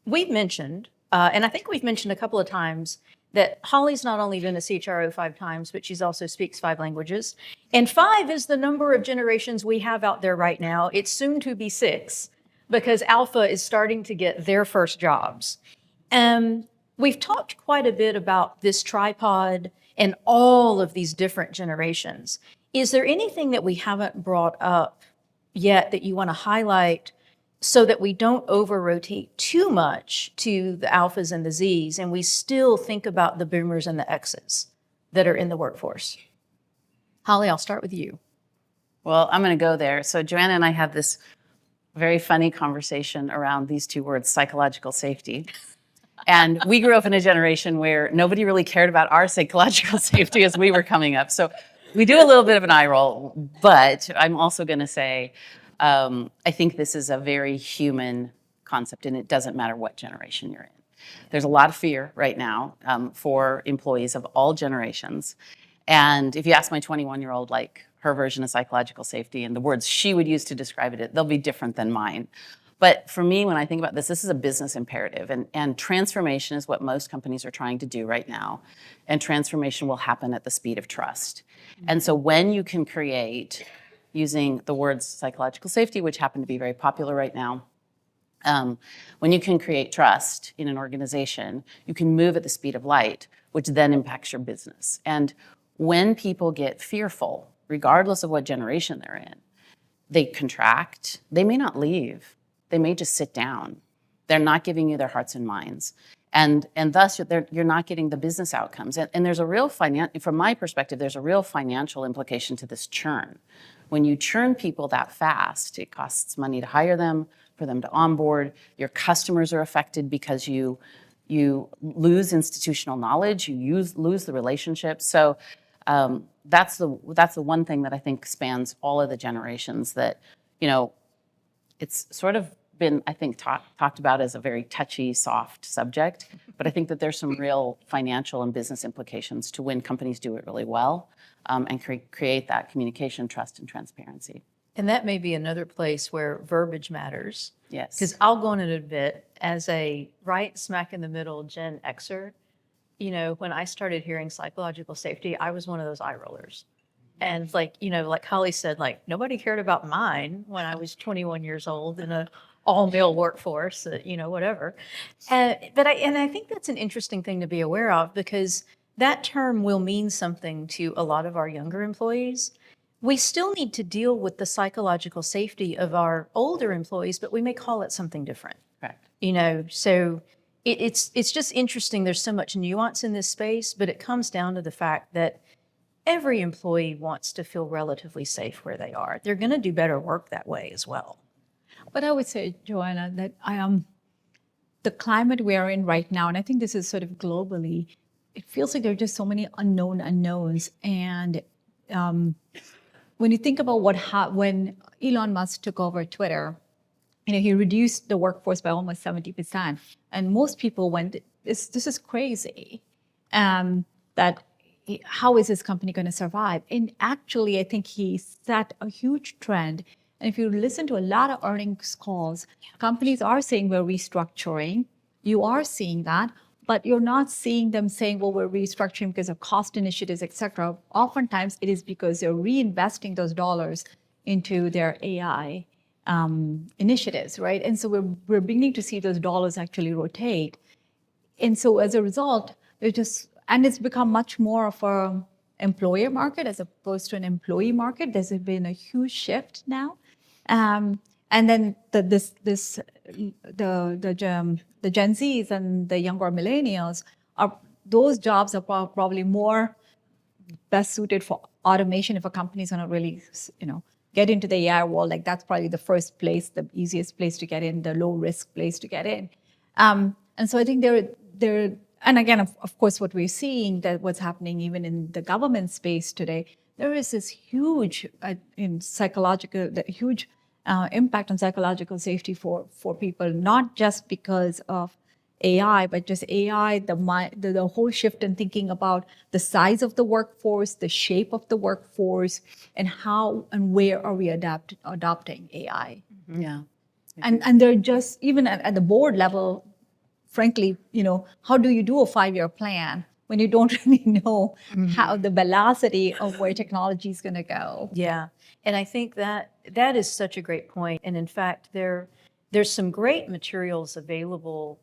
we've mentioned, and I think we've mentioned a couple of times, that Holly's not only been a CHRO 5 times, but she's also speaks 5 languages. And 5 is the number of generations we have out there right now. It's soon to be 6 because Alpha is starting to get their first jobs. We've talked quite a bit about this tripod and all of these different generations. Is there anything that we haven't brought up yet that you want to highlight so that we don't over-rotate too much to the alphas and the Zs, and we still think about the boomers and the Xs that are in the workforce? Holly, I'll start with you. Well, I'm going to go there. So Joanna and I had this very funny conversation around these two words, psychological safety. And we grew up in a generation where nobody really cared about our psychological safety as we were coming up. So we do a little bit of an eye roll, but I'm also going to say, I think this is a very human concept, and it doesn't matter what generation you're in. There's a lot of fear right now for employees of all generations. And if you ask my 21-year-old, like her version of psychological safety and the words she would use to describe it, they'll be different than mine. But for me, when I think about this is a business imperative, and transformation is what most companies are trying to do right now. And transformation will happen at the speed of trust. And so when you can create, using the words psychological safety, which happen to be very popular right now, when you can create trust in an organization, you can move at the speed of light, which then impacts your business. And when people get fearful, regardless of what generation they're in, they contract, they may not leave. They may just sit down. They're not giving you their hearts and minds. And thus, you're not getting the business outcomes. And there's a real from my perspective, there's a real financial implication to this churn. When you churn people that fast, it costs money to hire them, for them to onboard. Your customers are affected because you lose institutional knowledge, you lose the relationships. So that's the one thing that I think spans all of the generations that, it's sort of been, I think, talked about as a very touchy, soft subject, but I think that there's some real financial and business implications to when companies do it really well and create that communication, trust, and transparency. And that may be another place where verbiage matters. Yes. Because I'll go in it a bit as a right smack in the middle Gen Xer. When I started hearing psychological safety, I was one of those eye rollers. And like Holly said, nobody cared about mine when I was 21 years old in an all-male workforce, whatever. But I think that's an interesting thing to be aware of, because that term will mean something to a lot of our younger employees. We still need to deal with the psychological safety of our older employees, but we may call it something different. Correct. So it's just interesting. There's so much nuance in this space, but it comes down to the fact that every employee wants to feel relatively safe where they are. They're going to do better work that way as well. But I would say, Joanna, that the climate we are in right now, and I think this is sort of globally, it feels like there are just so many unknowns. And when you think about when Elon Musk took over Twitter, he reduced the workforce by almost 70%. And most people went, this is crazy. That how is this company going to survive? And actually, I think he set a huge trend. And if you listen to a lot of earnings calls, companies are saying we're restructuring. You are seeing that, but you're not seeing them saying, well, we're restructuring because of cost initiatives, et cetera. Oftentimes, it is because they're reinvesting those dollars into their AI initiatives, right? And so we're beginning to see those dollars actually rotate. And so as a result, it's become much more of an employer market as opposed to an employee market. There's been a huge shift now. And then the Gen Zs and the younger millennials, those jobs are probably more best suited for automation. If a company is going to really, get into the AI world, that's probably the first place, the easiest place to get in, the low risk place to get in. And so I think there. And again, of course, what we're seeing, that what's happening even in the government space today, there is this huge huge impact on psychological safety for people, not just because of AI, but just AI, the whole shift in thinking about the size of the workforce, the shape of the workforce, and how and where are we adopting AI. Yeah. And they're just, even at the board level, frankly, how do you do a 5-year plan when you don't really know how the velocity of where technology is going to go? Yeah, and I think that is such a great point. And in fact, there's some great materials available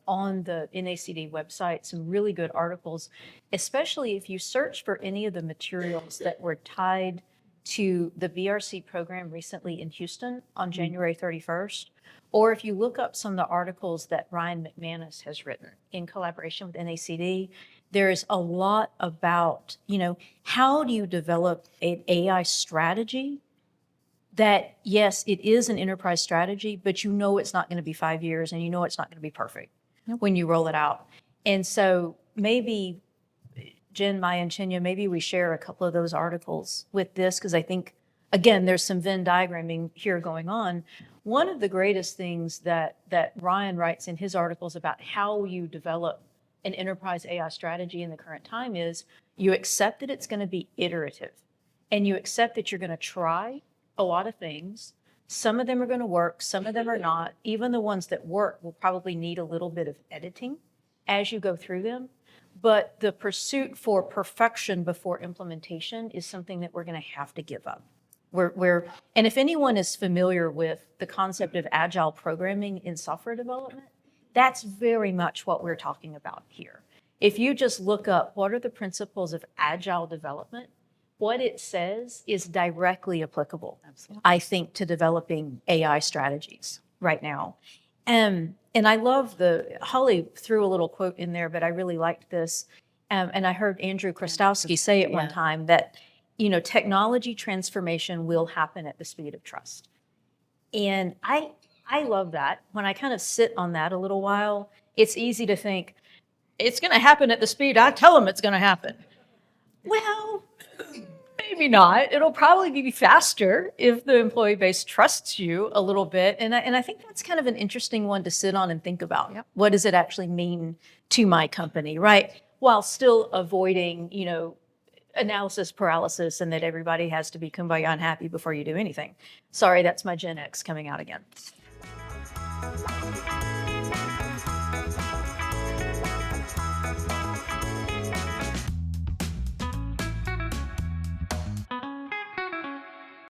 on the NACD website, some really good articles, especially if you search for any of the materials that were tied to the BRC program recently in Houston on January 31st, or if you look up some of the articles that Ryan McManus has written in collaboration with NACD. There's a lot about, how do you develop an AI strategy that, yes, it is an enterprise strategy, but it's not going to be 5 years and it's not going to be perfect when you roll it out. And so maybe, Jen, Maya, and Chinya, maybe we share a couple of those articles with this, because I think, again, there's some Venn diagramming here going on. One of the greatest things that Ryan writes in his articles about how you develop an enterprise AI strategy in the current time is you accept that it's going to be iterative, and you accept that you're going to try a lot of things. Some of them are going to work, some of them are not. Even the ones that work will probably need a little bit of editing as you go through them. But the pursuit for perfection before implementation is something that we're going to have to give up. And if anyone is familiar with the concept of agile programming in software development, that's very much what we're talking about here. If you just look up what are the principles of agile development, what it says is directly applicable, I think, to developing AI strategies right now. And I love Holly threw a little quote in there, but I really liked this. And I heard Andrew Krastowski say at one time that, technology transformation will happen at the speed of trust. And I love that. When I kind of sit on that a little while, it's easy to think, it's going to happen at the speed I tell them it's going to happen. Well, maybe not. It'll probably be faster if the employee base trusts you a little bit. And I think that's kind of an interesting one to sit on and think about. Yep. What does it actually mean to my company, right? While still avoiding, analysis paralysis and that everybody has to be kumbaya and happy before you do anything. Sorry, that's my Gen X coming out again.